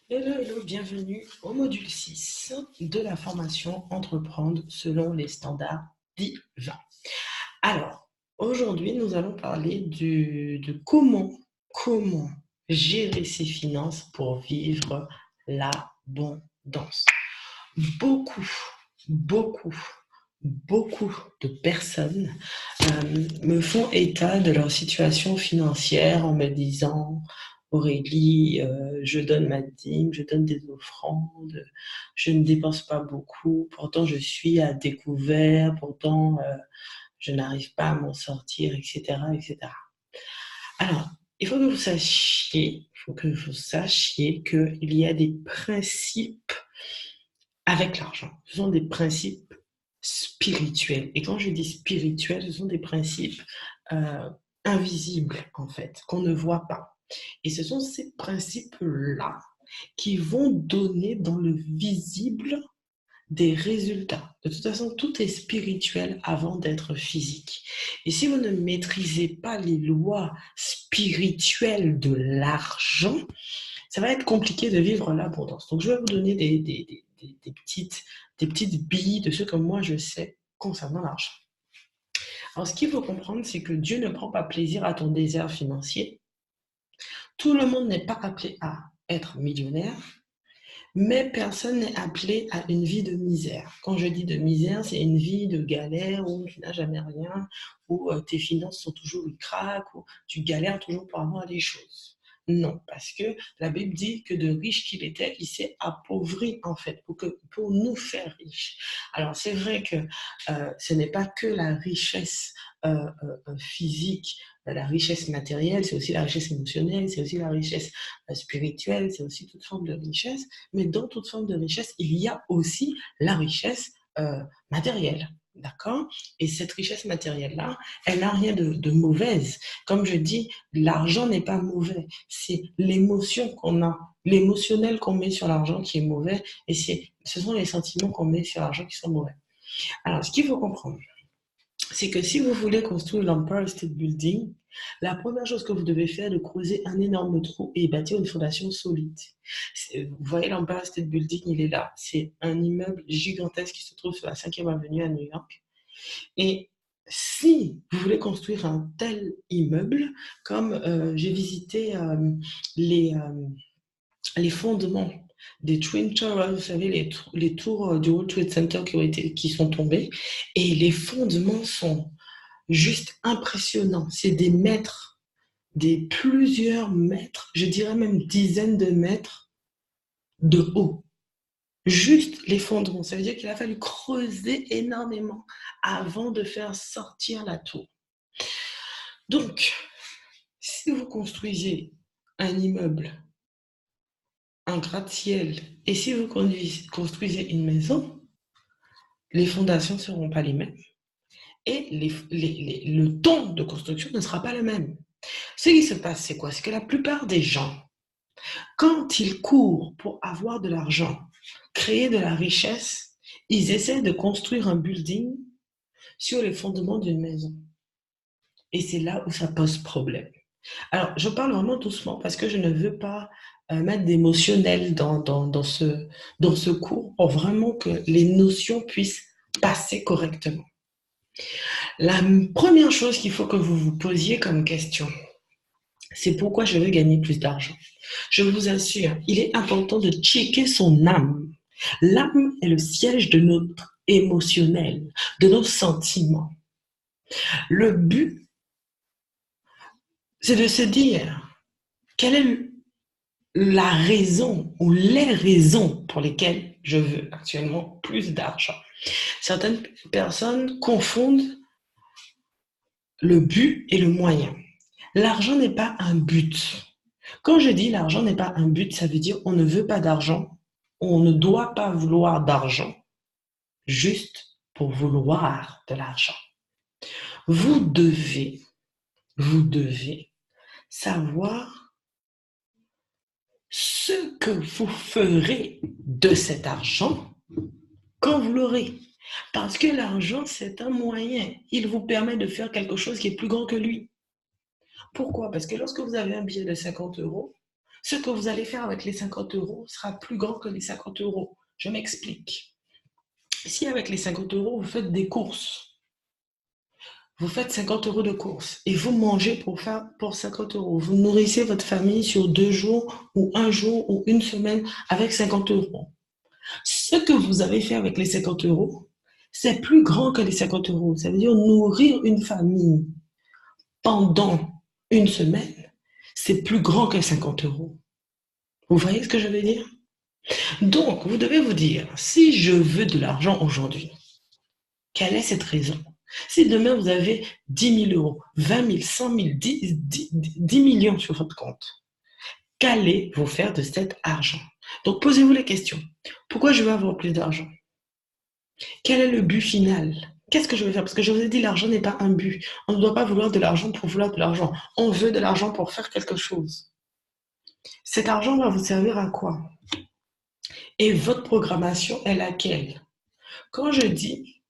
Hello, hello, bienvenue au module 6 de la formation Entreprendre selon les standards divins. Alors, aujourd'hui, nous allons parler de comment gérer ses finances pour vivre l'abondance. Beaucoup, beaucoup, beaucoup de personnes me font état de leur situation financière en me disant: Aurélie, je donne ma dîme, je donne des offrandes, je ne dépense pas beaucoup, pourtant je suis à découvert, pourtant je n'arrive pas à m'en sortir, etc., etc. Alors, il faut que vous sachiez qu'il y a des principes avec l'argent. Ce sont des principes spirituels. Et quand je dis spirituels, ce sont des principes euh, invisibles, en fait, qu'on ne voit pas. Et ce sont ces principes-là qui vont donner dans le visible des résultats. De toute façon, tout est spirituel avant d'être physique. Et si vous ne maîtrisez pas les lois spirituelles de l'argent, ça va être compliqué de vivre l'abondance. Donc, je vais vous donner des petites billes de ce que moi je sais concernant l'argent. Alors, ce qu'il faut comprendre, c'est que Dieu ne prend pas plaisir à ton désert financier. Tout le monde n'est pas appelé à être millionnaire, mais personne n'est appelé à une vie de misère. Quand je dis de misère, c'est une vie de galère où tu n'as jamais rien, où tes finances sont toujours ric-rac, où tu galères toujours pour avoir les choses. Non, parce que la Bible dit que de riche qu'il était, il s'est appauvri en fait pour nous faire riches. Alors c'est vrai que ce n'est pas que la richesse physique, la richesse matérielle, c'est aussi la richesse émotionnelle, c'est aussi la richesse spirituelle, c'est aussi toute forme de richesse. Mais dans toute forme de richesse, il y a aussi la richesse matérielle. D'accord? Et cette richesse matérielle-là, elle n'a rien de mauvaise. Comme je dis, l'argent n'est pas mauvais. C'est l'émotion qu'on a, l'émotionnel qu'on met sur l'argent qui est mauvais. Et ce sont les sentiments qu'on met sur l'argent qui sont mauvais. Alors, ce qu'il faut comprendre, c'est que si vous voulez construire l'Empire State Building, la première chose que vous devez faire, c'est de creuser un énorme trou et bâtir une fondation solide. Vous voyez l'Empire State Building, il est là. C'est un immeuble gigantesque qui se trouve sur la 5e avenue à New York. Et si vous voulez construire un tel immeuble, comme j'ai visité les fondements des Twin Towers, vous savez, les tours du World Trade Center qui sont tombées, et les fondements sont juste impressionnants. C'est des mètres, des plusieurs mètres, je dirais même dizaines de mètres de haut. Juste les fondements. Ça veut dire qu'il a fallu creuser énormément avant de faire sortir la tour. Donc, si vous construisez un immeuble, un gratte-ciel, et si vous construisez une maison, les fondations ne seront pas les mêmes et le temps de construction ne sera pas le même. Ce qui se passe, c'est quoi? C'est que la plupart des gens, quand ils courent pour avoir de l'argent, créer de la richesse, ils essaient de construire un building sur les fondements d'une maison. Et c'est là où ça pose problème. Alors, je parle vraiment doucement parce que je ne veux pas mettre d'émotionnel dans ce cours pour vraiment que les notions puissent passer correctement. La première chose qu'il faut que vous vous posiez comme question, c'est pourquoi je veux gagner plus d'argent. Je vous assure, il est important de checker son âme. L'âme est le siège de notre émotionnel, de nos sentiments. Le but, c'est de se dire quelle est la raison ou les raisons pour lesquelles je veux actuellement plus d'argent. Certaines personnes confondent le but et le moyen. L'argent n'est pas un but. Quand je dis l'argent n'est pas un but, ça veut dire on ne veut pas d'argent, on ne doit pas vouloir d'argent juste pour vouloir de l'argent. Vous devez savoir ce que vous ferez de cet argent quand vous l'aurez. Parce que l'argent, c'est un moyen. Il vous permet de faire quelque chose qui est plus grand que lui. Pourquoi? Parce que lorsque vous avez un billet de 50 euros, Ce que vous allez faire avec les 50 euros sera plus grand que les 50 euros. Je m'explique. Si avec les 50 euros, vous faites des courses, vous faites 50 euros de courses et vous mangez pour 50 euros. Vous nourrissez votre famille sur 2 jours ou 1 jour ou une semaine avec 50 euros. Ce que vous avez fait avec les 50 euros, c'est plus grand que les 50 euros. Ça veut dire nourrir une famille pendant une semaine, c'est plus grand que 50 euros. Vous voyez ce que je veux dire? Donc, vous devez vous dire, si je veux de l'argent aujourd'hui, quelle est cette raison? Si demain vous avez 10 000 euros, 20 000, 100 000, 10 millions sur votre compte, qu'allez-vous faire de cet argent? Donc, posez-vous les questions. Pourquoi je veux avoir plus d'argent? Quel est le but final? Qu'est-ce que je vais faire? Parce que je vous ai dit, l'argent n'est pas un but. On ne doit pas vouloir de l'argent pour vouloir de l'argent. On veut de l'argent pour faire quelque chose. Cet argent va vous servir à quoi? Et votre programmation est laquelle? Quand je dis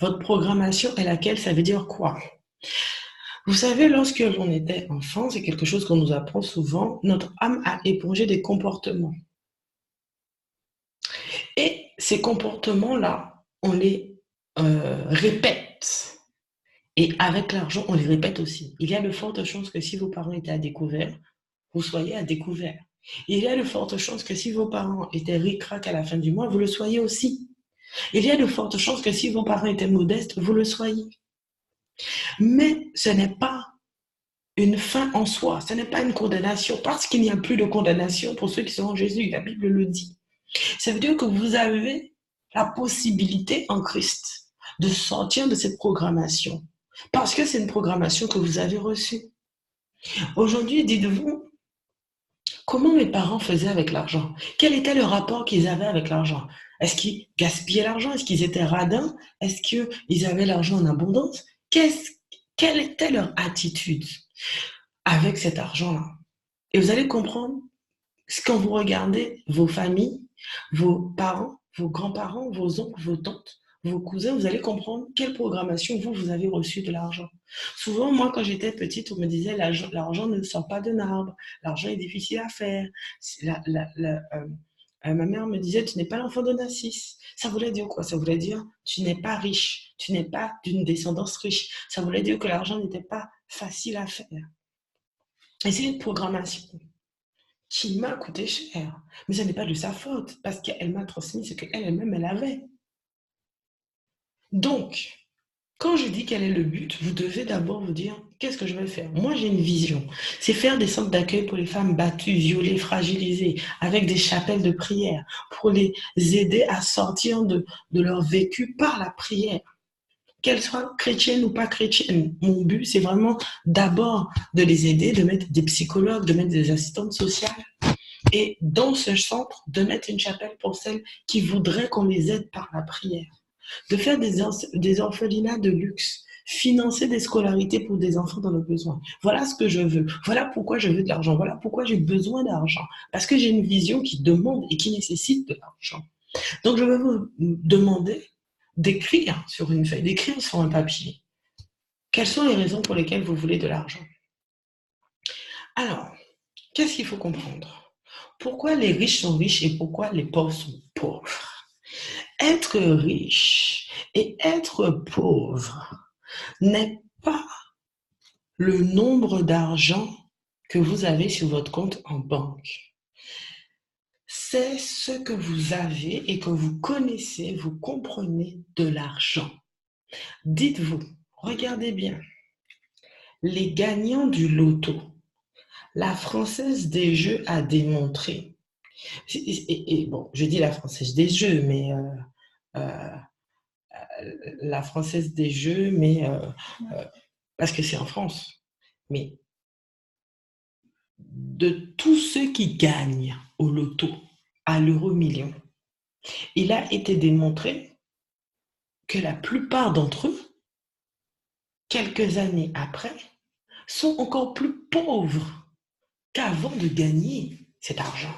votre programmation est laquelle, ça veut dire quoi? Vous savez, lorsque l'on était enfant, c'est quelque chose qu'on nous apprend souvent, notre âme a épongé des comportements. Et ces comportements-là, on les répète. Et avec l'argent, on les répète aussi. Il y a de fortes chances que si vos parents étaient à découvert, vous soyez à découvert. Il y a de fortes chances que si vos parents étaient ric-rac à la fin du mois, vous le soyez aussi. Il y a de fortes chances que si vos parents étaient modestes, vous le soyez. Mais ce n'est pas une fin en soi, ce n'est pas une condamnation, parce qu'il n'y a plus de condamnation pour ceux qui sont en Jésus, la Bible le dit. Ça veut dire que vous avez la possibilité en Christ de sortir de cette programmation, parce que c'est une programmation que vous avez reçue. Aujourd'hui, dites-vous, comment mes parents faisaient avec l'argent? Quel était le rapport qu'ils avaient avec l'argent? Est-ce qu'ils gaspillaient l'argent? Est-ce qu'ils étaient radins? Est-ce qu'ils avaient l'argent en abondance? Quelle était leur attitude avec cet argent-là? Et vous allez comprendre, quand vous regardez vos familles, vos parents, vos grands-parents, vos oncles, vos tantes, vos cousins, vous allez comprendre quelle programmation vous avez reçue de l'argent. Souvent, moi, quand j'étais petite, on me disait l'argent ne sort pas d'un arbre, l'argent est difficile à faire. Ma mère me disait, tu n'es pas l'enfant de Narcisse. Ça voulait dire quoi? Ça voulait dire, tu n'es pas riche, tu n'es pas d'une descendance riche. Ça voulait dire que l'argent n'était pas facile à faire. Et c'est une programmation qui m'a coûté cher. Mais ce n'est pas de sa faute, parce qu'elle m'a transmis ce qu'elle-même, elle avait. Donc, quand je dis quel est le but, vous devez d'abord vous dire, qu'est-ce que je vais faire? Moi, j'ai une vision. C'est faire des centres d'accueil pour les femmes battues, violées, fragilisées, avec des chapelles de prière, pour les aider à sortir de leur vécu par la prière. Qu'elles soient chrétiennes ou pas chrétiennes. Mon but, c'est vraiment d'abord de les aider, de mettre des psychologues, de mettre des assistantes sociales. Et dans ce centre, de mettre une chapelle pour celles qui voudraient qu'on les aide par la prière. De faire des orphelinats de luxe, financer des scolarités pour des enfants dans le besoin. Voilà ce que je veux. Voilà pourquoi je veux de l'argent. Voilà pourquoi j'ai besoin d'argent. Parce que j'ai une vision qui demande et qui nécessite de l'argent. Donc, je vais vous demander d'écrire sur une feuille, d'écrire sur un papier. Quelles sont les raisons pour lesquelles vous voulez de l'argent? Alors, qu'est-ce qu'il faut comprendre? Pourquoi les riches sont riches et pourquoi les pauvres sont pauvres? Être riche et être pauvre n'est pas le nombre d'argent que vous avez sur votre compte en banque. C'est ce que vous avez et que vous connaissez, vous comprenez de l'argent. Dites-vous, regardez bien, les gagnants du loto, la Française des Jeux a démontré, et bon, je dis la Française des Jeux, mais la Française des Jeux, mais parce que c'est en France, mais de tous ceux qui gagnent au loto, à l'euro-million, il a été démontré que la plupart d'entre eux, quelques années après, sont encore plus pauvres qu'avant de gagner cet argent.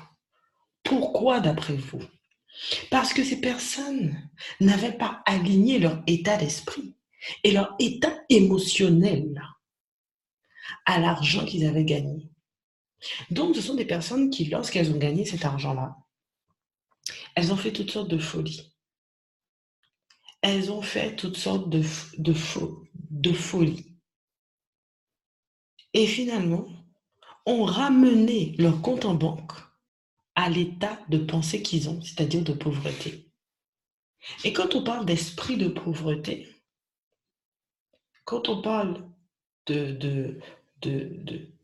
Pourquoi d'après vous? Parce que ces personnes n'avaient pas aligné leur état d'esprit et leur état émotionnel à l'argent qu'ils avaient gagné. Donc, ce sont des personnes qui, lorsqu'elles ont gagné cet argent-là, elles ont fait toutes sortes de folies. Elles ont fait toutes sortes de folies. Et finalement, ont ramené leur compte en banque à l'état de pensée qu'ils ont, c'est-à-dire de pauvreté. Et quand on parle d'esprit de pauvreté, quand on parle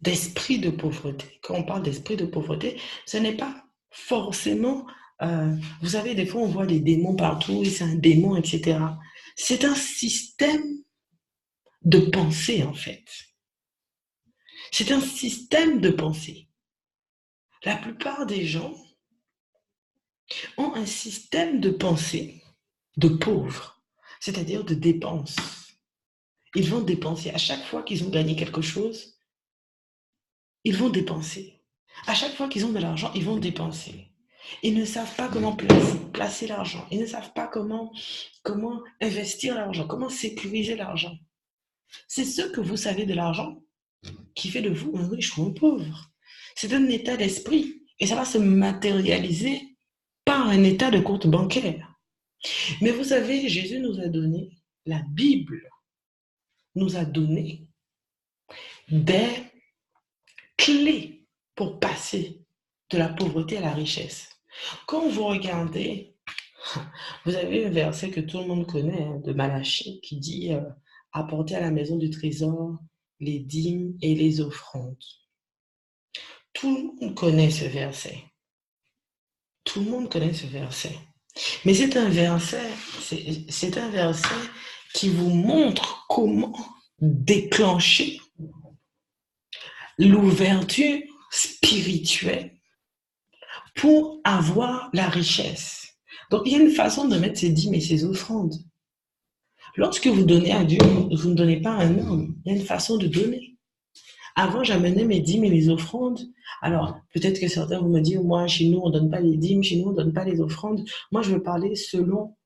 d'esprit de pauvreté, quand on parle d'esprit de pauvreté, ce n'est pas forcément, vous savez, des fois on voit des démons partout, et c'est un démon, etc. C'est un système de pensée, en fait. C'est un système de pensée. La plupart des gens ont un système de pensée de pauvres, c'est-à-dire de dépenses. Ils vont dépenser. À chaque fois qu'ils ont gagné quelque chose, ils vont dépenser. À chaque fois qu'ils ont de l'argent, ils vont dépenser. Ils ne savent pas comment placer l'argent. Ils ne savent pas comment investir l'argent, comment sécuriser l'argent. C'est ce que vous savez de l'argent qui fait de vous un riche ou un pauvre. C'est un état d'esprit et ça va se matérialiser par un état de compte bancaire. Mais vous savez, Jésus nous a donné, la Bible nous a donné des clés pour passer de la pauvreté à la richesse. Quand vous regardez, vous avez un verset que tout le monde connaît, hein, de Malachie, qui dit apportez à la maison du trésor les dîmes et les offrandes. Tout le monde connaît ce verset. Tout le monde connaît ce verset. Mais c'est un verset qui vous montre comment déclencher l'ouverture spirituelle pour avoir la richesse. Donc, il y a une façon de mettre ses dîmes et ses offrandes. Lorsque vous donnez à Dieu, vous ne donnez pas à un homme. Il y a une façon de donner. Avant, j'amenais mes dîmes et mes offrandes. Alors, peut-être que certains vont me dire, moi, chez nous, on ne donne pas les dîmes, chez nous, on ne donne pas les offrandes. Moi, je veux parler selon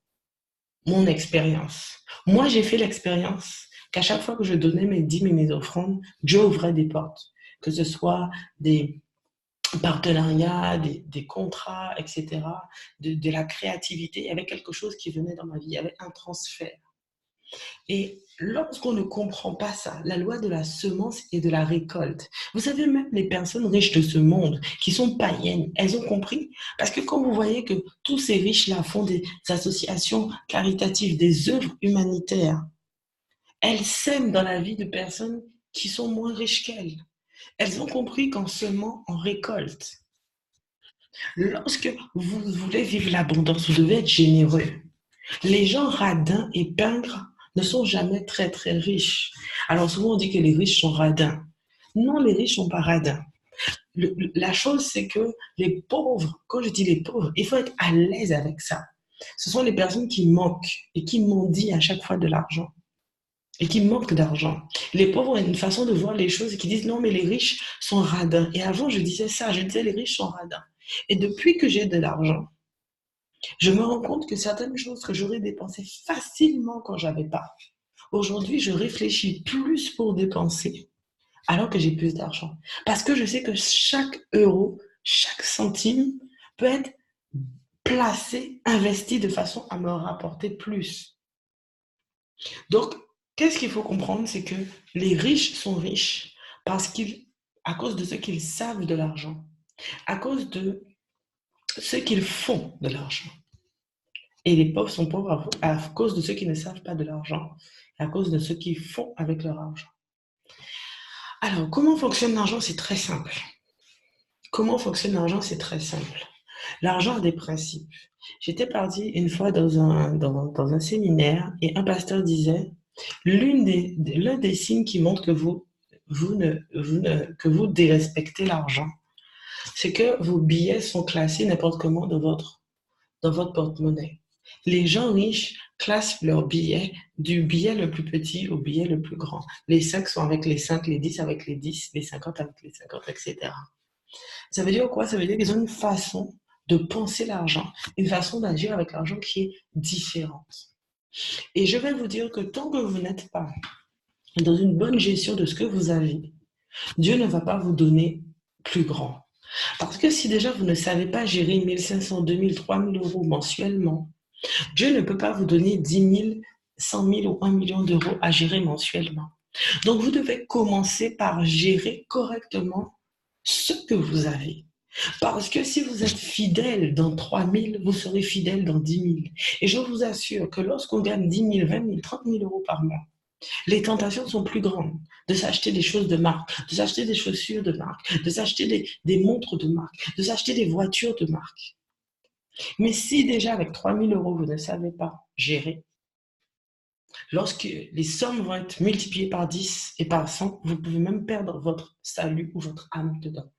mon expérience. Moi, j'ai fait l'expérience qu'à chaque fois que je donnais mes dîmes et mes offrandes, Dieu ouvrait des portes. Que ce soit des partenariats, des contrats, etc., de la créativité. Il y avait quelque chose qui venait dans ma vie, il y avait un transfert. Et lorsqu'on ne comprend pas ça, la loi de la semence et de la récolte, vous savez, même les personnes riches de ce monde, qui sont païennes, elles ont compris. Parce que quand vous voyez que tous ces riches-là font des associations caritatives, des œuvres humanitaires, elles sèment dans la vie de personnes qui sont moins riches qu'elles. Elles ont compris qu'en semant, on récolte. Lorsque vous voulez vivre l'abondance, vous devez être généreux. Les gens radins et pingres ne sont jamais très très riches. Alors souvent on dit que les riches sont radins. Non, les riches ne sont pas radins. La chose c'est que les pauvres, quand je dis les pauvres, il faut être à l'aise avec ça. Ce sont les personnes qui manquent et qui mendient à chaque fois de l'argent et qui manquent d'argent. Les pauvres ont une façon de voir les choses et qui disent non mais les riches sont radins. Et avant je disais ça, je disais les riches sont radins. Et depuis que j'ai de l'argent, je me rends compte que certaines choses que j'aurais dépensées facilement quand j'avais pas, aujourd'hui, je réfléchis plus pour dépenser alors que j'ai plus d'argent. Parce que je sais que chaque euro, chaque centime peut être placé, investi de façon à me rapporter plus. Donc, qu'est-ce qu'il faut comprendre? C'est que les riches sont riches à cause de ce qu'ils savent de l'argent, à cause de ce qu'ils font de l'argent. Et les pauvres sont pauvres à cause de ceux qui ne savent pas de l'argent, à cause de ceux qui font avec leur argent. Alors, comment fonctionne l'argent? C'est très simple. Comment fonctionne l'argent? C'est très simple. L'argent a des principes. J'étais partie une fois dans un séminaire et un pasteur disait, l'un des signes qui montre que que vous dérespectez l'argent, c'est que vos billets sont classés n'importe comment dans votre porte-monnaie. Les gens riches classent leurs billets du billet le plus petit au billet le plus grand. Les 5 sont avec les 5, les 10 avec les 10, les 50 avec les 50, etc. Ça veut dire quoi? Ça veut dire qu'ils ont une façon de penser l'argent, une façon d'agir avec l'argent qui est différente. Et je vais vous dire que tant que vous n'êtes pas dans une bonne gestion de ce que vous avez, Dieu ne va pas vous donner plus grand. Parce que si déjà vous ne savez pas gérer 1500, 2000, 3000 euros mensuellement, Dieu ne peut pas vous donner 10 000, 100 000 ou 1 million d'euros à gérer mensuellement. Donc, vous devez commencer par gérer correctement ce que vous avez. Parce que si vous êtes fidèle dans 3 000, vous serez fidèle dans 10 000. Et je vous assure que lorsqu'on gagne 10 000, 20 000, 30 000 euros par mois, les tentations sont plus grandes de s'acheter des choses de marque, de s'acheter des chaussures de marque, de s'acheter des montres de marque, de s'acheter des voitures de marque. Mais si déjà avec 3 000 euros, vous ne savez pas gérer, lorsque les sommes vont être multipliées par 10 et par 100, vous pouvez même perdre votre salut ou votre âme dedans.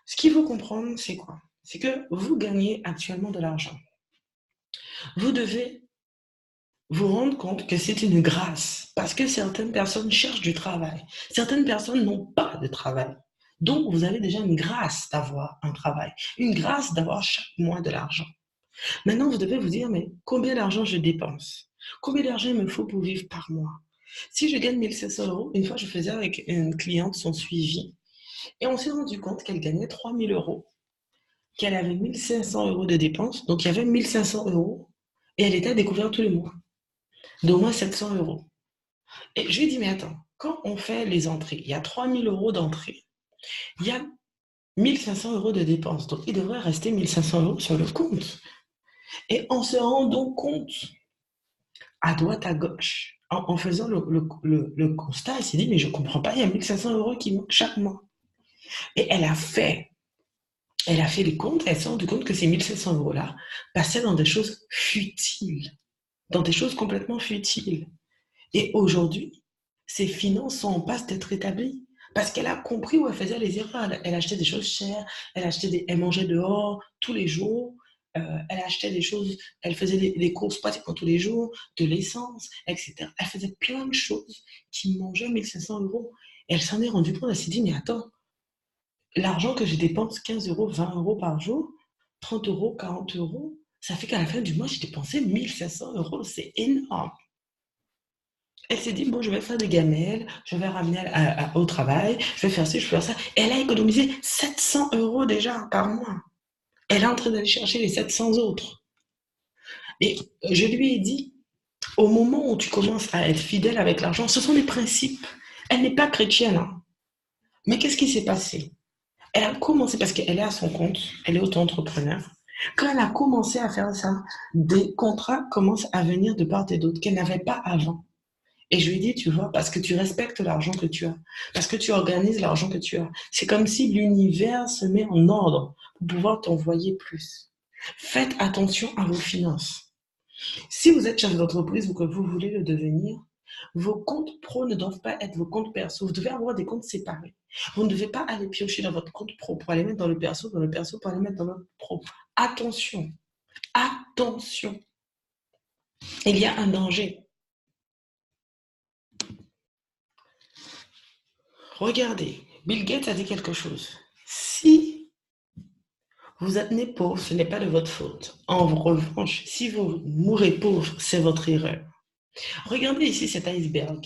Ce qu'il faut comprendre, c'est quoi? C'est que vous gagnez actuellement de l'argent. Vous devez vous rendre compte que c'est une grâce parce que certaines personnes cherchent du travail. Certaines personnes n'ont pas de travail. Donc, vous avez déjà une grâce d'avoir un travail, une grâce d'avoir chaque mois de l'argent. Maintenant, vous devez vous dire, mais combien d'argent je dépense? Combien d'argent il me faut pour vivre par mois? Si je gagne 1500 euros, une fois je faisais avec une cliente son suivi et on s'est rendu compte qu'elle gagnait 3000 euros, qu'elle avait 1500 euros de dépenses, donc il y avait 1500 euros et elle était à découvert tous les mois, d'au moins 700 euros. Et je lui ai dit, mais attends, quand on fait les entrées, il y a 3000 euros d'entrée, il y a 1500 euros de dépenses, donc il devrait rester 1500 euros sur le compte. Et en se rendant compte à droite, à gauche, en faisant le constat, elle s'est dit, mais je ne comprends pas, il y a 1500 euros qui manquent chaque mois. Et elle a fait les comptes, elle s'est rendue compte que ces 1500 euros-là passaient dans des choses futiles, dans des choses complètement futiles. Et aujourd'hui, ses finances sont en passe d'être établies parce qu'elle a compris où elle faisait les erreurs. Elle achetait des choses chères, elle mangeait dehors tous les jours, elle achetait des choses, elle faisait des courses pratiquement tous les jours, de l'essence, etc. Elle faisait plein de choses qui mangeaient 1500 euros. Et elle s'en est rendue compte, elle s'est dit, mais attends, l'argent que je dépense, 15 euros, 20 euros par jour, 30 euros, 40 euros, ça fait qu'à la fin du mois, j'ai dépensé 1500 euros. C'est énorme. Elle s'est dit, bon, je vais faire des gamelles, je vais ramener au travail, je vais faire ci, je vais faire ça. Elle a économisé 700 euros déjà par mois. Elle est en train d'aller chercher les 700 autres. Et je lui ai dit, au moment où tu commences à être fidèle avec l'argent, ce sont des principes. Elle n'est pas chrétienne. Hein. Mais qu'est-ce qui s'est passé? Elle a commencé, parce qu'elle est à son compte, elle est auto-entrepreneur. Quand elle a commencé à faire ça, des contrats commencent à venir de part et d'autre qu'elle n'avait pas avant. Et je lui ai dit, tu vois, parce que tu respectes l'argent que tu as, parce que tu organises l'argent que tu as. C'est comme si l'univers se met en ordre pour pouvoir t'envoyer plus. Faites attention à vos finances. Si vous êtes chef d'entreprise ou que vous voulez le devenir, vos comptes pro ne doivent pas être vos comptes perso. Vous devez avoir des comptes séparés. Vous ne devez pas aller piocher dans votre compte pro pour aller mettre dans le perso pour aller mettre dans le pro. Attention, attention. Il y a un danger. Regardez, Bill Gates a dit quelque chose. Si vous êtes né pauvre, ce n'est pas de votre faute. En revanche, si vous mourrez pauvre, c'est votre erreur. Regardez ici cet iceberg.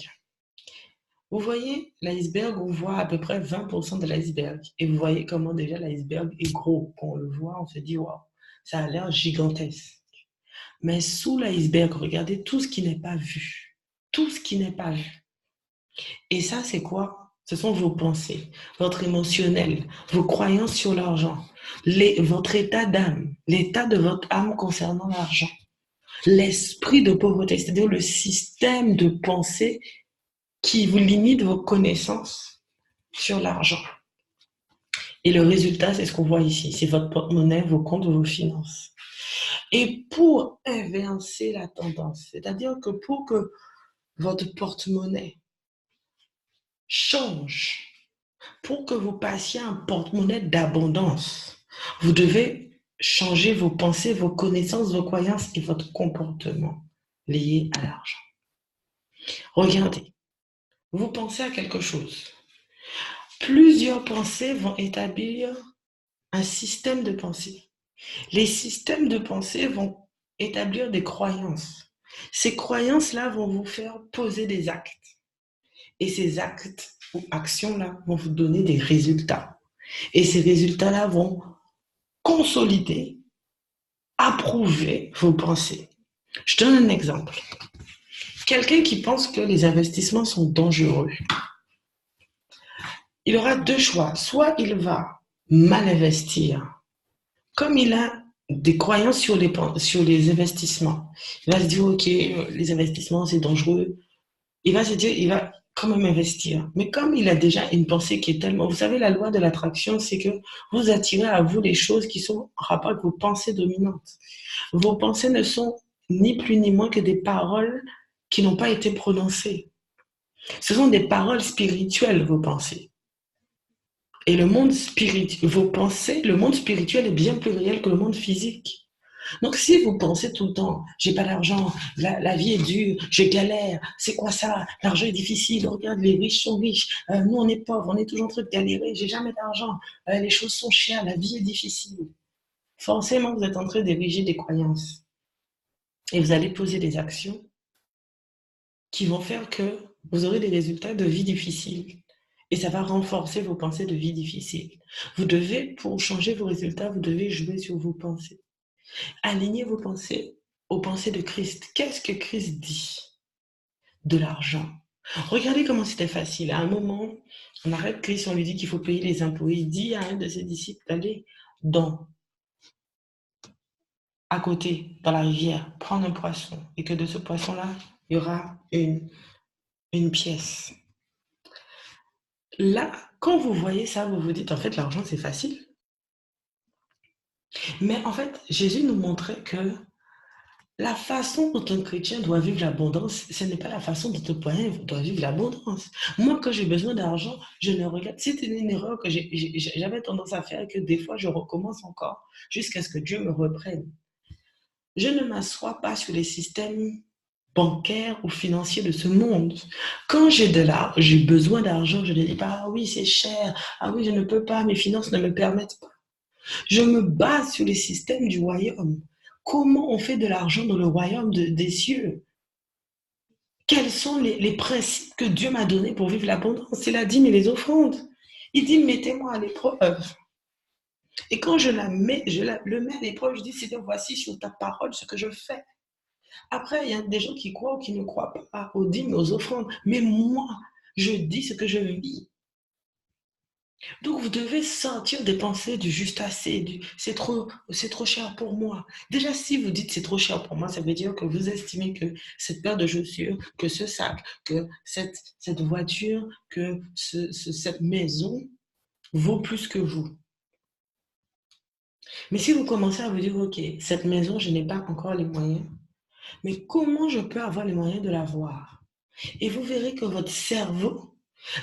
Vous voyez l'iceberg, on voit à peu près 20% de l'iceberg. Et vous voyez comment déjà l'iceberg est gros. Quand on le voit, on se dit, waouh, ça a l'air gigantesque. Mais sous l'iceberg, regardez tout ce qui n'est pas vu. Tout ce qui n'est pas vu. Et ça, c'est quoi? Ce sont vos pensées, votre émotionnel, vos croyances sur l'argent, votre état d'âme, l'état de votre âme concernant l'argent, l'esprit de pauvreté, c'est-à-dire le système de pensée qui vous limite vos connaissances sur l'argent. Et le résultat, c'est ce qu'on voit ici, c'est votre porte-monnaie, vos comptes, vos finances. Et pour inverser la tendance, c'est-à-dire que pour que votre porte-monnaie change, pour que vous passiez un porte-monnaie d'abondance, vous devez changer vos pensées, vos connaissances, vos croyances et votre comportement lié à l'argent. Regardez, vous pensez à quelque chose. Plusieurs pensées vont établir un système de pensée. Les systèmes de pensée vont établir des croyances. Ces croyances-là vont vous faire poser des actes. Et ces actes ou actions-là vont vous donner des résultats. Et ces résultats-là vont consolider, approuver vos pensées. Je donne un exemple. Quelqu'un qui pense que les investissements sont dangereux, il aura deux choix. Soit il va mal investir, comme il a des croyances sur les investissements. Il va se dire, OK, les investissements, c'est dangereux. Il va se dire, il va quand même investir. Mais comme il a déjà une pensée qui est tellement... Vous savez, la loi de l'attraction, c'est que vous attirez à vous les choses qui sont en rapport avec vos pensées dominantes. Vos pensées ne sont ni plus ni moins que des paroles qui n'ont pas été prononcées. Ce sont des paroles spirituelles, vos pensées. Et le monde spirituel, vos pensées, le monde spirituel est bien plus réel que le monde physique. Donc, si vous pensez tout le temps, j'ai pas d'argent, la vie est dure, je galère, c'est quoi ça? L'argent est difficile, regarde, les riches sont riches, nous on est pauvres, on est toujours en train de galérer, j'ai jamais d'argent, les choses sont chères, la vie est difficile. Forcément, vous êtes en train d'ériger des croyances. Et vous allez poser des actions qui vont faire que vous aurez des résultats de vie difficile. Et ça va renforcer vos pensées de vie difficile. Vous devez, pour changer vos résultats, vous devez jouer sur vos pensées. Alignez vos pensées aux pensées de Christ. Qu'est-ce que Christ dit de l'argent? Regardez comment c'était facile. À un moment, on arrête Christ, on lui dit qu'il faut payer les impôts. Il dit à un de ses disciples d'aller à côté, dans la rivière, prendre un poisson. Et que de ce poisson-là, il y aura une pièce. Là, quand vous voyez ça, vous vous dites, en fait, l'argent, c'est facile. Mais en fait, Jésus nous montrait que la façon dont un chrétien doit vivre l'abondance, ce n'est pas la façon dont un païen doit vivre l'abondance. Moi, quand j'ai besoin d'argent, je ne regarde. C'est une erreur que j'avais tendance à faire et que des fois, je recommence encore jusqu'à ce que Dieu me reprenne. Je ne m'assois pas sur les systèmes bancaires ou financiers de ce monde. Quand j'ai besoin d'argent, je ne dis pas, ah oui, c'est cher, ah oui, je ne peux pas, mes finances ne me permettent pas. Je me base sur les systèmes du royaume. Comment on fait de l'argent dans le royaume des cieux? Quels sont les principes que Dieu m'a donnés pour vivre l'abondance? C'est la dîme et les offrandes. Il dit, mettez-moi à l'épreuve. Et quand je le mets à l'épreuve, je dis, Seigneur, voici sur ta parole ce que je fais. Après, il y a des gens qui croient ou qui ne croient pas aux dîmes et aux offrandes. Mais moi, je dis ce que je vis. Donc, vous devez sortir des pensées du juste assez, c'est trop cher pour moi. Déjà, si vous dites c'est trop cher pour moi, ça veut dire que vous estimez que cette paire de chaussures, que ce sac, que cette voiture, que cette maison vaut plus que vous. Mais si vous commencez à vous dire, OK, cette maison, je n'ai pas encore les moyens, mais comment je peux avoir les moyens de l'avoir? Et vous verrez que votre cerveau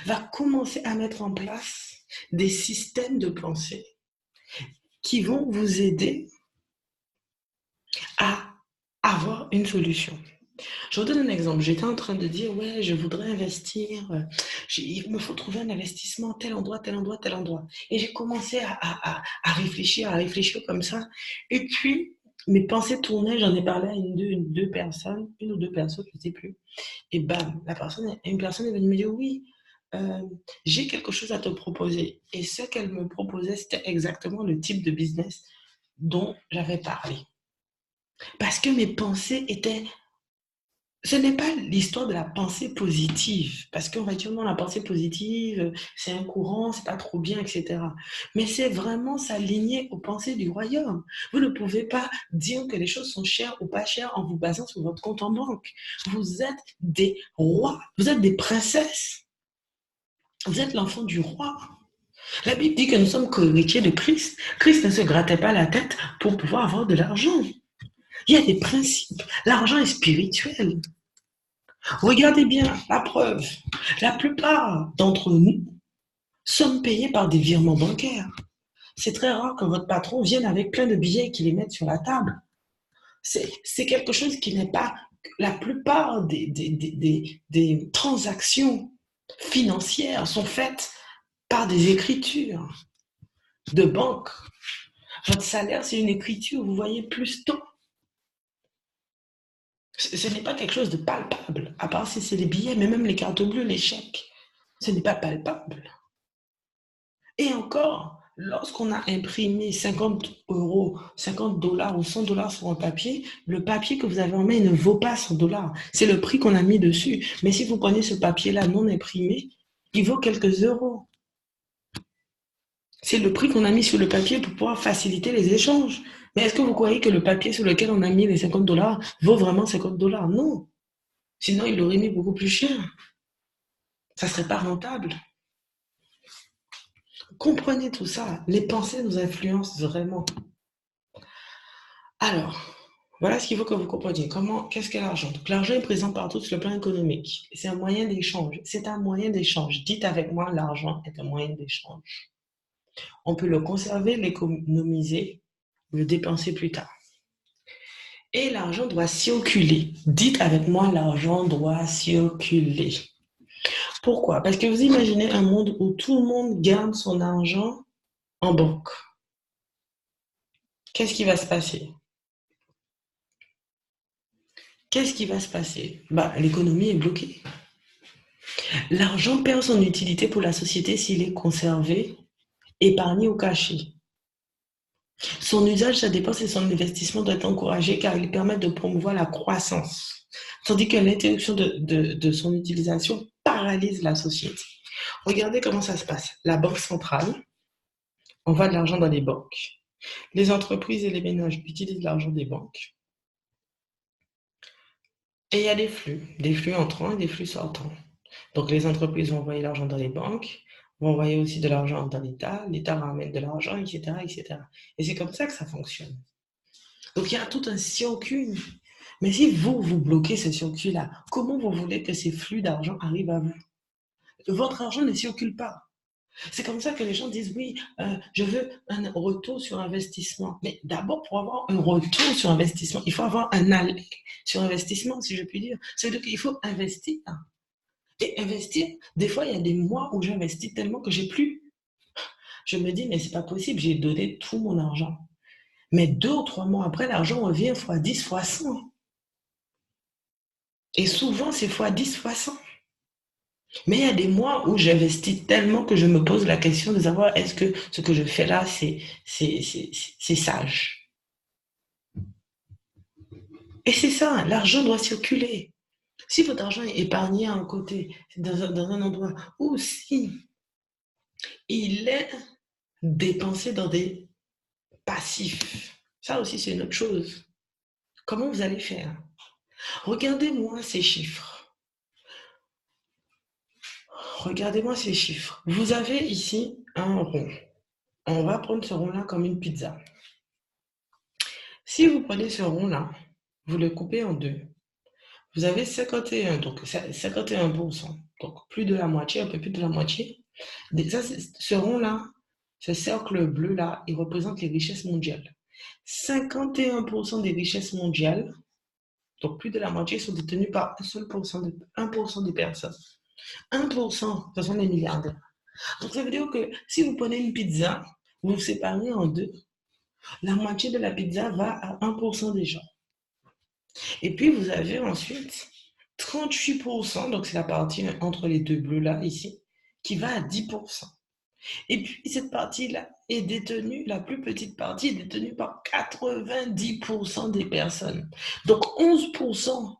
va commencer à mettre en place des systèmes de pensée qui vont vous aider à avoir une solution. Je vous donne un exemple. J'étais en train de dire, ouais, je voudrais investir, il me faut trouver un investissement, tel endroit, tel endroit, tel endroit. Et j'ai commencé à réfléchir comme ça. Et puis, mes pensées tournaient, j'en ai parlé à une ou deux personnes, je ne sais plus. Et bam, une personne est venue me dire, oui, euh, j'ai quelque chose à te proposer. Et ce qu'elle me proposait, c'était exactement le type de business dont j'avais parlé. Parce que mes pensées étaient... Ce n'est pas l'histoire de la pensée positive, parce qu'on va dire non, la pensée positive, c'est un courant, c'est pas trop bien, etc. Mais c'est vraiment s'aligner aux pensées du royaume. Vous ne pouvez pas dire que les choses sont chères ou pas chères en vous basant sur votre compte en banque. Vous êtes des rois, vous êtes des princesses, vous êtes l'enfant du roi. La Bible dit que nous sommes co-héritiers de Christ. Christ ne se grattait pas la tête pour pouvoir avoir de l'argent. Il y a des principes. L'argent est spirituel. Regardez bien la preuve. La plupart d'entre nous sommes payés par des virements bancaires. C'est très rare que votre patron vienne avec plein de billets et qu'il les mette sur la table. C'est quelque chose qui n'est pas... La plupart des transactions financières sont faites par des écritures de banque. Votre salaire, c'est une écriture, vous voyez plus tôt. Ce n'est pas quelque chose de palpable, à part si c'est les billets, mais même les cartes bleues, les chèques, ce n'est pas palpable. Et encore, Lorsqu'on a imprimé 50 euros, 50 dollars ou 100 dollars sur un papier, le papier que vous avez en main ne vaut pas 100 dollars. C'est le prix qu'on a mis dessus. Mais si vous prenez ce papier-là non imprimé, il vaut quelques euros. C'est le prix qu'on a mis sur le papier pour pouvoir faciliter les échanges. Mais est-ce que vous croyez que le papier sur lequel on a mis les 50 dollars vaut vraiment 50 dollars? Non. Sinon, il l'aurait mis beaucoup plus cher. Ça ne serait pas rentable. Comprenez tout ça. Les pensées nous influencent vraiment. Alors, voilà ce qu'il faut que vous compreniez. Qu'est-ce qu'est l'argent? Donc, l'argent est présent partout sur le plan économique. C'est un moyen d'échange. C'est un moyen d'échange. Dites avec moi, l'argent est un moyen d'échange. On peut le conserver, l'économiser, le dépenser plus tard. Et l'argent doit circuler. Dites avec moi, l'argent doit circuler. Pourquoi? Parce que vous imaginez un monde où tout le monde garde son argent en banque. Qu'est-ce qui va se passer? Qu'est-ce qui va se passer? L'économie est bloquée. L'argent perd son utilité pour la société s'il est conservé, épargné ou caché. Son usage, sa dépense et son investissement doivent être encouragés car ils permettent de promouvoir la croissance. Tandis que l'interruption de son utilisation paralyse la société. Regardez comment ça se passe. La banque centrale envoie de l'argent dans les banques. Les entreprises et les ménages utilisent l'argent des banques. Et il y a des flux entrants et des flux sortants. Donc les entreprises vont envoyer l'argent dans les banques, vont envoyer aussi de l'argent dans l'État ramène de l'argent, etc., etc. Et c'est comme ça que ça fonctionne. Donc il y a tout un circuit. Mais si vous bloquez ce circuit-là, comment vous voulez que ces flux d'argent arrivent à vous? Votre argent ne circule pas. C'est comme ça que les gens disent oui, je veux un retour sur investissement. Mais d'abord, pour avoir un retour sur investissement, il faut avoir un aller sur investissement, si je puis dire. C'est-à-dire qu'il faut investir. Et investir, des fois, il y a des mois où j'investis tellement que j'ai plus. Je me dis, mais c'est pas possible, j'ai donné tout mon argent. Mais 2 ou 3 mois après, l'argent revient fois 10, fois 100. Et souvent, c'est fois 10, fois 100. Mais il y a des mois où j'investis tellement que je me pose la question de savoir est-ce que ce que je fais là, c'est sage. Et c'est ça, l'argent doit circuler. Si votre argent est épargné à un côté, dans un endroit, ou si il est dépensé dans des passifs, ça aussi c'est une autre chose. Comment vous allez faire? Regardez-moi ces chiffres. Regardez-moi ces chiffres. Vous avez ici un rond. On va prendre ce rond-là comme une pizza. Si vous prenez ce rond-là, vous le coupez en deux. Vous avez 51, donc 51%, donc plus de la moitié, un peu plus de la moitié. Ça, ce rond-là, ce cercle bleu-là, il représente les richesses mondiales. 51% des richesses mondiales, donc plus de la moitié, sont détenues par 1% des personnes. 1%, ce sont les milliardaires. Donc ça veut dire que si vous prenez une pizza, vous vous séparez en deux, la moitié de la pizza va à 1% des gens. Et puis vous avez ensuite 38%, donc c'est la partie entre les deux bleus là, ici, qui va à 10%. Et puis cette partie-là est détenue, la plus petite partie est détenue par 90% des personnes. Donc 11%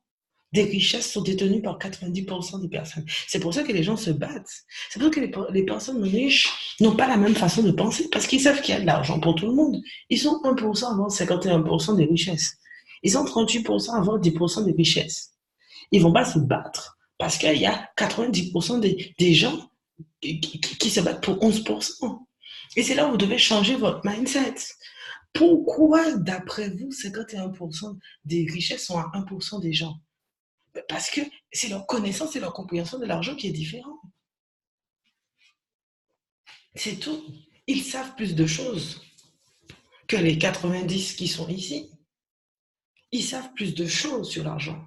des richesses sont détenues par 90% des personnes. C'est pour ça que les gens se battent. C'est pour ça que les personnes riches n'ont pas la même façon de penser, parce qu'ils savent qu'il y a de l'argent pour tout le monde. Ils sont 1% avant 51% des richesses. Ils sont 38% avant 10% des richesses. Ils ne vont pas se battre, parce qu'il y a 90% des gens qui se battent pour 11%. Et c'est là où vous devez changer votre mindset. Pourquoi, d'après vous, 51% des richesses sont à 1% des gens? Parce que c'est leur connaissance et leur compréhension de l'argent qui est différente. C'est tout. Ils savent plus de choses que les 90 qui sont ici. Ils savent plus de choses sur l'argent.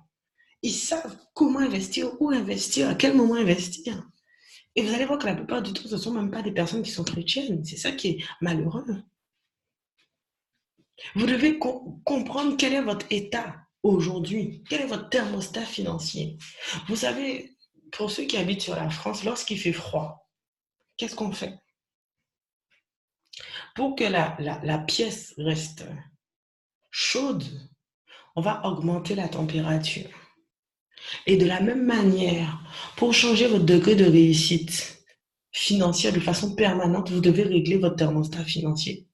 Ils savent comment investir, où investir, à quel moment investir. Et vous allez voir que la plupart du temps, ce ne sont même pas des personnes qui sont chrétiennes. C'est ça qui est malheureux. Vous devez comprendre quel est votre état aujourd'hui. Quel est votre thermostat financier. Vous savez, pour ceux qui habitent sur la France, lorsqu'il fait froid, qu'est-ce qu'on fait? Pour que la pièce reste chaude, on va augmenter la température. Et de la même manière, pour changer votre degré de réussite financière de façon permanente, vous devez régler votre thermostat financier.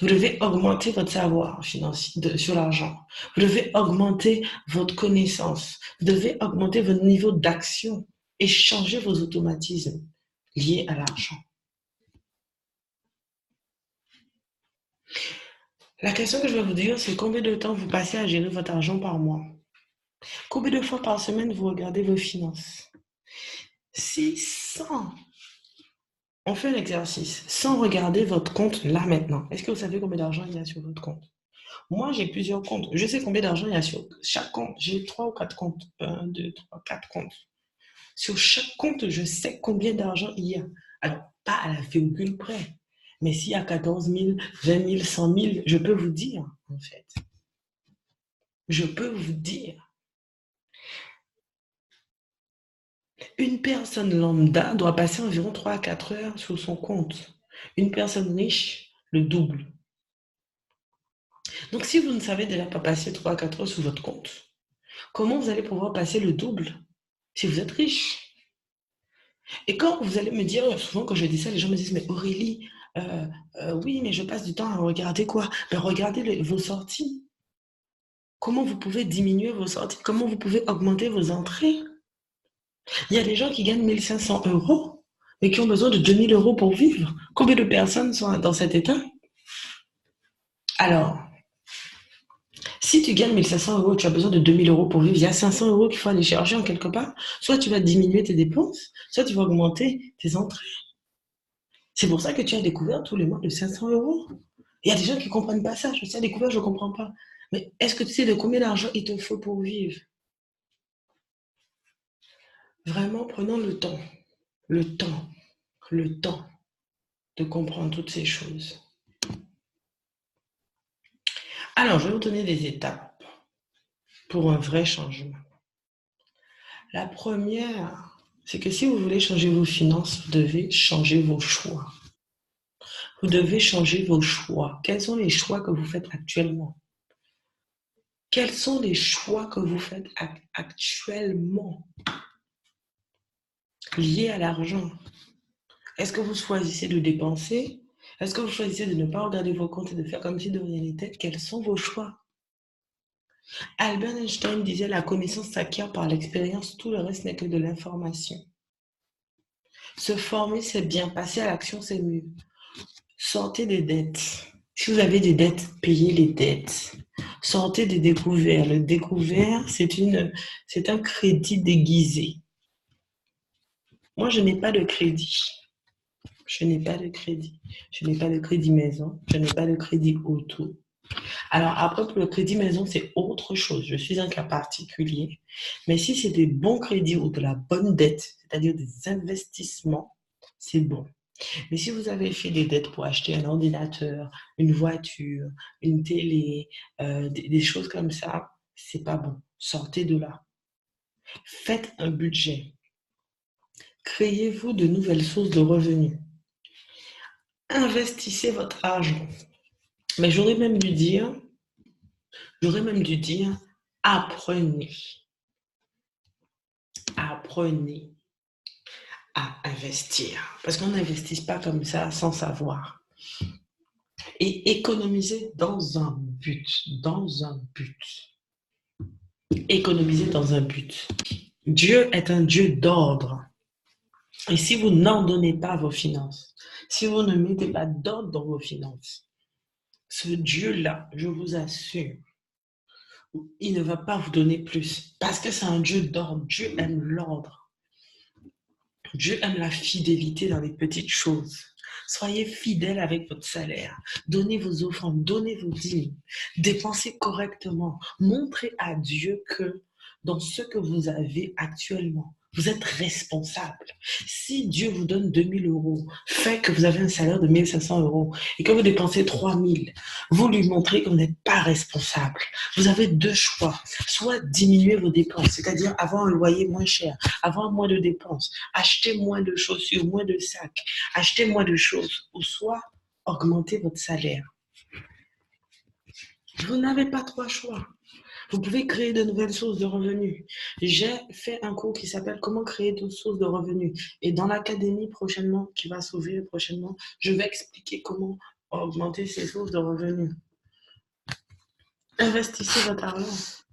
Vous devez augmenter votre savoir financier sur l'argent. Vous devez augmenter votre connaissance. Vous devez augmenter votre niveau d'action et changer vos automatismes liés à l'argent. La question que je vais vous dire, c'est combien de temps vous passez à gérer votre argent par mois? Combien de fois par semaine vous regardez vos finances? Si on fait l'exercice sans regarder votre compte là maintenant, est-ce que vous savez combien d'argent il y a sur votre compte? Moi, j'ai plusieurs comptes. Je sais combien d'argent il y a sur chaque compte. J'ai 3 ou 4 comptes. 1, 2, 3, 4 comptes. Sur chaque compte, je sais combien d'argent il y a. Alors, pas à la virgule près. Mais s'il y a 14 000, 20 000, 100 000, je peux vous dire, en fait. Je peux vous dire. Une personne lambda doit passer environ 3 à 4 heures sur son compte. Une personne riche, le double. Donc, si vous ne savez déjà pas passer 3 à 4 heures sur votre compte, comment vous allez pouvoir passer le double si vous êtes riche? Et quand vous allez me dire, souvent quand je dis ça, les gens me disent, mais Aurélie, oui, mais je passe du temps à regarder quoi? Ben, regardez vos sorties. Comment vous pouvez diminuer vos sorties? Comment vous pouvez augmenter vos entrées? Il y a des gens qui gagnent 1 500 euros, mais qui ont besoin de 2 000 euros pour vivre. Combien de personnes sont dans cet état? Alors, si tu gagnes 1 500 euros, tu as besoin de 2 000 euros pour vivre, il y a 500 euros qu'il faut aller chercher en quelque part. Soit tu vas diminuer tes dépenses, soit tu vas augmenter tes entrées. C'est pour ça que tu as découvert tous les mois de 500 euros. Il y a des gens qui ne comprennent pas ça. Je sais, découvert, je ne comprends pas. Mais est-ce que tu sais de combien d'argent il te faut pour vivre? Vraiment, prenons le temps, le temps de comprendre toutes ces choses. Alors, je vais vous donner des étapes pour un vrai changement. La première, c'est que si vous voulez changer vos finances, vous devez changer vos choix. Vous devez changer vos choix. Quels sont les choix que vous faites actuellement? Quels sont les choix que vous faites actuellement liés à l'argent? Est-ce que vous choisissez de dépenser? Est-ce que vous choisissez de ne pas regarder vos comptes et de faire comme si de rien n'était? Quels sont vos choix? Albert Einstein disait la connaissance s'acquiert par l'expérience, tout le reste n'est que de l'information. Se former, c'est bien, passer à l'action, c'est mieux. Sortez des dettes. Si vous avez des dettes, payez les dettes. Sortez des découverts. Le découvert, c'est un crédit déguisé. Moi, je n'ai pas de crédit. Je n'ai pas de crédit. Je n'ai pas de crédit maison. Je n'ai pas de crédit auto. Alors après, pour le crédit maison, c'est autre chose. Je suis un cas particulier. Mais si c'est des bons crédits ou de la bonne dette, c'est-à-dire des investissements, c'est bon. Mais si vous avez fait des dettes pour acheter un ordinateur, une voiture, une télé, des choses comme ça, c'est pas bon. Sortez de là. Faites un budget. Créez-vous de nouvelles sources de revenus. Investissez votre argent. Mais j'aurais même dû dire, apprenez. Apprenez à investir. Parce qu'on n'investit pas comme ça sans savoir. Et économiser dans un but. Économiser dans un but. Dieu est un Dieu d'ordre. Et si vous n'en donnez pas à vos finances, si vous ne mettez pas d'ordre dans vos finances, ce Dieu-là, je vous assure, il ne va pas vous donner plus. Parce que c'est un Dieu d'ordre. Dieu aime l'ordre. Dieu aime la fidélité dans les petites choses. Soyez fidèles avec votre salaire. Donnez vos offrandes, donnez vos dîmes. Dépensez correctement. Montrez à Dieu que dans ce que vous avez actuellement, vous êtes responsable. Si Dieu vous donne 2 000 euros, fait que vous avez un salaire de 1 500 euros et que vous dépensez 3 000, vous lui montrez que vous n'êtes pas responsable. Vous avez deux choix. Soit diminuer vos dépenses, c'est-à-dire avoir un loyer moins cher, avoir moins de dépenses, acheter moins de chaussures, moins de sacs, acheter moins de choses, ou soit augmenter votre salaire. Vous n'avez pas trois choix. Vous pouvez créer de nouvelles sources de revenus. J'ai fait un cours qui s'appelle Comment créer d'autres sources de revenus. Et dans l'académie prochainement, qui va s'ouvrir prochainement, je vais expliquer comment augmenter ces sources de revenus. Investissez votre argent.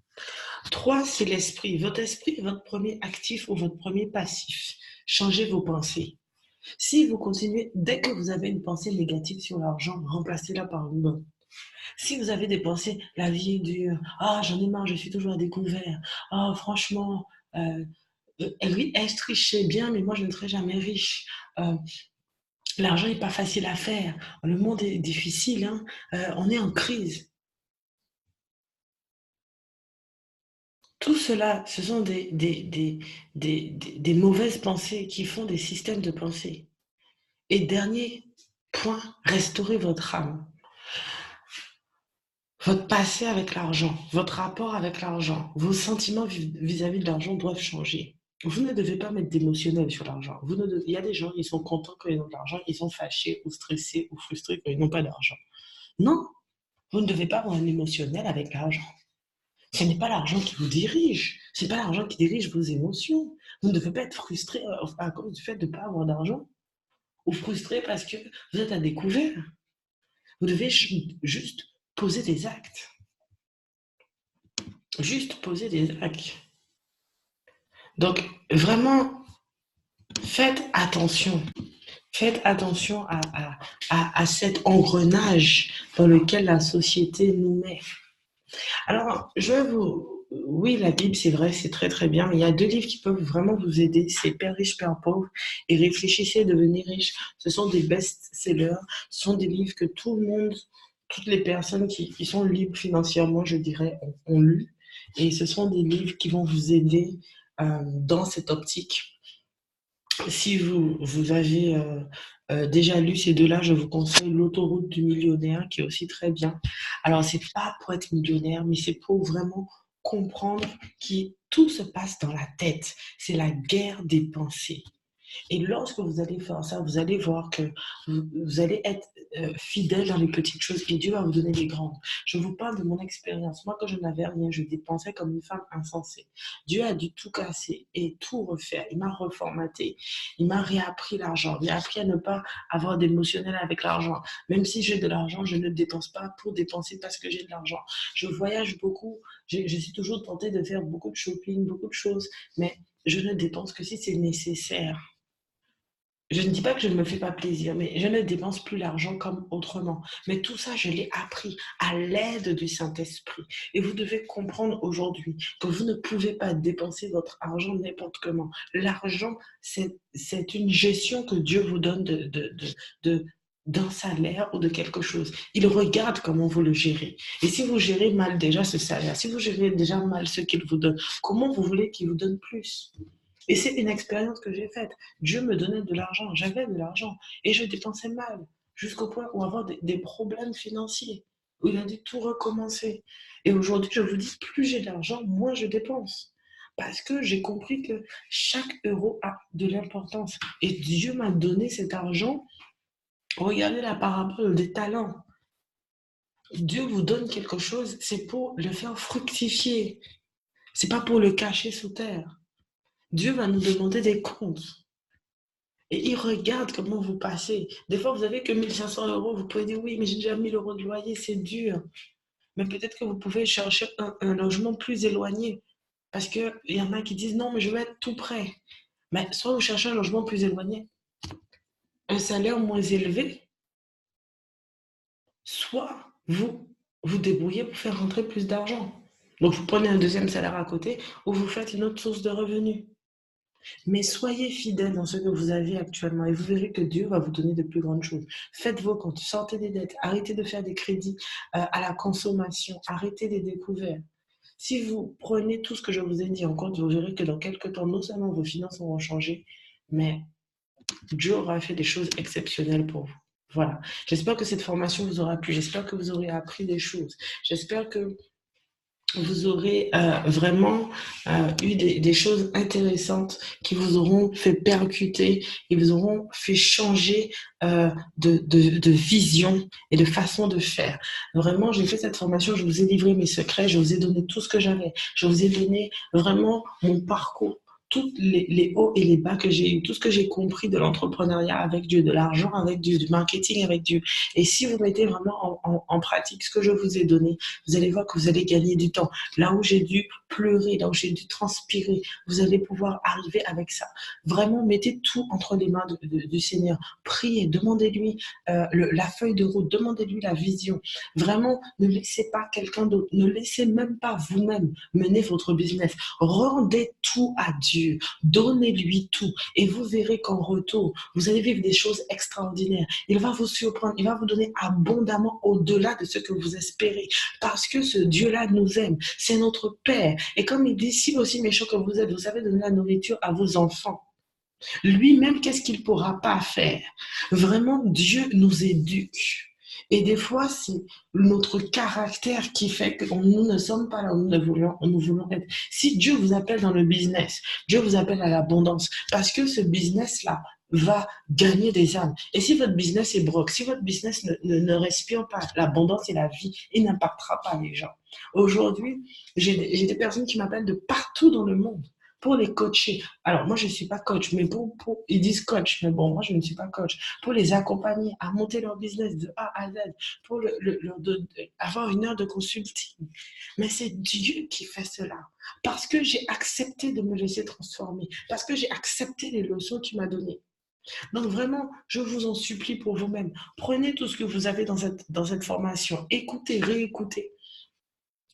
3, c'est l'esprit. Votre esprit est votre premier actif ou votre premier passif. Changez vos pensées. Si vous continuez, dès que vous avez une pensée négative sur l'argent, remplacez-la par une bonne. Si vous avez des pensées, la vie est dure, ah, j'en ai marre, je suis toujours à découvert, ah, franchement, oui, est riche, bien, mais moi, je ne serai jamais riche. L'argent n'est pas facile à faire. Le monde est difficile, hein. On est en crise. Tout cela, ce sont des mauvaises pensées qui font des systèmes de pensée. Et dernier point, restaurez votre âme. Votre passé avec l'argent, votre rapport avec l'argent, vos sentiments vis-à-vis de l'argent doivent changer. Vous ne devez pas mettre d'émotionnel sur l'argent. Il y a des gens, ils sont contents quand ils ont de l'argent, ils sont fâchés ou stressés ou frustrés quand ils n'ont pas d'argent. Non, vous ne devez pas avoir un émotionnel avec l'argent. Ce n'est pas l'argent qui vous dirige. Ce n'est pas l'argent qui dirige vos émotions. Vous ne devez pas être frustré à cause du fait de ne pas avoir d'argent ou frustré parce que vous êtes à découvert. Vous devez juste poser des actes. Juste poser des actes. Donc, vraiment, faites attention. Faites attention à cet engrenage dans lequel la société nous met. Alors, oui, la Bible, c'est vrai, c'est très très bien, mais il y a 2 livres qui peuvent vraiment vous aider. C'est Père riche, Père pauvre et Réfléchissez, devenir riche. Ce sont des best-sellers, ce sont des livres que tout le monde, toutes les personnes qui sont libres financièrement, je dirais, ont lu. Et ce sont des livres qui vont vous aider dans cette optique. Si vous avez déjà lu ces 2-là, je vous conseille L'autoroute du millionnaire, qui est aussi très bien. Alors, c'est pas pour être millionnaire, mais c'est pour vraiment comprendre que tout se passe dans la tête. C'est la guerre des pensées. Et lorsque vous allez faire ça, vous allez voir que vous allez être fidèle dans les petites choses et Dieu va vous donner les grandes. Je vous parle de mon expérience. Moi, quand je n'avais rien, je dépensais comme une femme insensée. Dieu a dû tout casser et tout refaire. Il m'a reformaté. Il m'a réappris l'argent. Il m'a appris à ne pas avoir d'émotionnel avec l'argent. Même si j'ai de l'argent, je ne dépense pas pour dépenser parce que j'ai de l'argent. Je voyage beaucoup. Je suis toujours tentée de faire beaucoup de shopping, beaucoup de choses, mais je ne dépense que si c'est nécessaire. Je ne dis pas que je ne me fais pas plaisir, mais je ne dépense plus l'argent comme autrement. Mais tout ça, je l'ai appris à l'aide du Saint-Esprit. Et vous devez comprendre aujourd'hui que vous ne pouvez pas dépenser votre argent n'importe comment. L'argent, c'est une gestion que Dieu vous donne d'un salaire ou de quelque chose. Il regarde comment vous le gérez. Et si vous gérez mal déjà ce salaire, si vous gérez déjà mal ce qu'il vous donne, comment vous voulez qu'il vous donne plus? Et c'est une expérience que j'ai faite. Dieu me donnait de l'argent, j'avais de l'argent, et je dépensais mal, jusqu'au point où avoir des problèmes financiers, où il a dû tout recommencer. Et aujourd'hui, je vous dis, plus j'ai d'argent, moins je dépense. Parce que j'ai compris que chaque euro a de l'importance. Et Dieu m'a donné cet argent. Regardez la parabole des talents. Dieu vous donne quelque chose, c'est pour le faire fructifier. C'est pas pour le cacher sous terre. Dieu va nous demander des comptes. Et il regarde comment vous passez. Des fois, vous avez que 1500 euros. Vous pouvez dire, oui, mais j'ai déjà 1000 euros de loyer, c'est dur. Mais peut-être que vous pouvez chercher un logement plus éloigné. Parce qu'il y en a qui disent, non, mais je vais être tout près. Mais soit vous cherchez un logement plus éloigné, un salaire moins élevé, soit vous vous débrouillez pour faire rentrer plus d'argent. Donc, vous prenez un deuxième salaire à côté ou vous faites une autre source de revenus. Mais soyez fidèles dans ce que vous avez actuellement et vous verrez que Dieu va vous donner de plus grandes choses. Faites vos comptes, sortez des dettes, arrêtez de faire des crédits à la consommation, arrêtez les découvertes. Si vous prenez tout ce que je vous ai dit en compte, vous verrez que dans quelques temps, non seulement vos finances vont changer, mais Dieu aura fait des choses exceptionnelles pour vous. Voilà. J'espère que cette formation vous aura plu. J'espère que vous aurez appris des choses. J'espère que vous aurez vraiment eu des choses intéressantes qui vous auront fait percuter et vous auront fait changer de vision et de façon de faire. Vraiment, j'ai fait cette formation, je vous ai livré mes secrets, je vous ai donné tout ce que j'avais, je vous ai donné vraiment mon parcours, tous les hauts et les bas que j'ai eu, tout ce que j'ai compris de l'entrepreneuriat avec Dieu, de l'argent avec Dieu, du marketing avec Dieu. Et si vous mettez vraiment en pratique ce que je vous ai donné, vous allez voir que vous allez gagner du temps. Là où j'ai dû pleurer, là où j'ai dû transpirer, vous allez pouvoir arriver avec ça. Vraiment, mettez tout entre les mains du Seigneur. Priez, demandez-lui la feuille de route, demandez-lui la vision. Vraiment, ne laissez pas quelqu'un d'autre, ne laissez même pas vous-même mener votre business. Rendez tout à Dieu, donnez-lui tout et vous verrez qu'en retour, vous allez vivre des choses extraordinaires. Il va vous surprendre, il va vous donner abondamment au-delà de ce que vous espérez. Parce que ce Dieu-là nous aime. C'est notre Père. Et comme il dit, si aussi méchant que vous êtes, vous savez donner la nourriture à vos enfants. Lui-même, qu'est-ce qu'il ne pourra pas faire? Vraiment, Dieu nous éduque. Et des fois, c'est notre caractère qui fait que nous ne sommes pas là où nous voulons être. Si Dieu vous appelle dans le business, Dieu vous appelle à l'abondance, parce que ce business-là va gagner des âmes. Et si votre business est broke, si votre business ne respire pas l'abondance et la vie, il n'impactera pas les gens. Aujourd'hui, j'ai des personnes qui m'appellent de partout dans le monde pour les coacher. Alors, moi, je ne suis pas coach, mais ils disent coach, mais bon, moi, je ne suis pas coach. Pour les accompagner à monter leur business de A à Z, pour avoir une heure de consulting. Mais c'est Dieu qui fait cela. Parce que j'ai accepté de me laisser transformer. Parce que j'ai accepté les leçons qu'il m'a données. Donc vraiment, je vous en supplie pour vous-même. Prenez tout ce que vous avez dans cette formation. Écoutez, réécoutez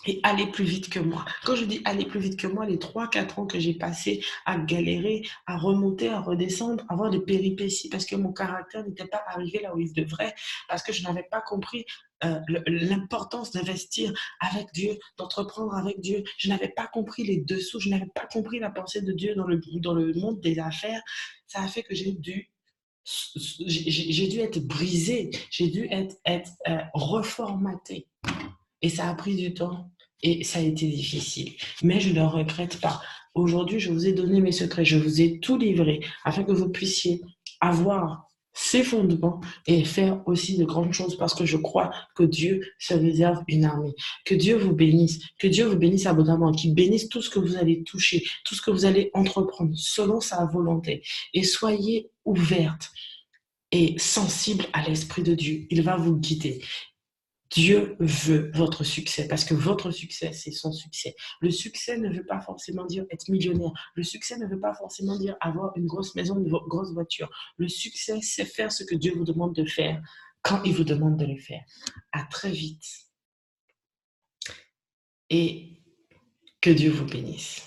et aller plus vite que moi. Quand je dis aller plus vite que moi, les 3 4 ans que j'ai passé à galérer, à remonter, à redescendre, à avoir des péripéties parce que mon caractère n'était pas arrivé là où il devrait, parce que je n'avais pas compris l'importance d'investir avec Dieu, d'entreprendre avec Dieu. Je n'avais pas compris les dessous, je n'avais pas compris la pensée de Dieu dans le monde des affaires. Ça a fait que j'ai dû être brisée, j'ai dû être reformatée. Et ça a pris du temps et ça a été difficile. Mais je ne le regrette pas. Aujourd'hui, je vous ai donné mes secrets, je vous ai tout livré afin que vous puissiez avoir ces fondements et faire aussi de grandes choses parce que je crois que Dieu se réserve une armée. Que Dieu vous bénisse abondamment, qu'il bénisse tout ce que vous allez toucher, tout ce que vous allez entreprendre selon sa volonté. Et soyez ouvertes et sensibles à l'Esprit de Dieu. Il va vous guider. Dieu veut votre succès parce que votre succès, c'est son succès. Le succès ne veut pas forcément dire être millionnaire. Le succès ne veut pas forcément dire avoir une grosse maison, une grosse voiture. Le succès, c'est faire ce que Dieu vous demande de faire quand il vous demande de le faire. À très vite et que Dieu vous bénisse.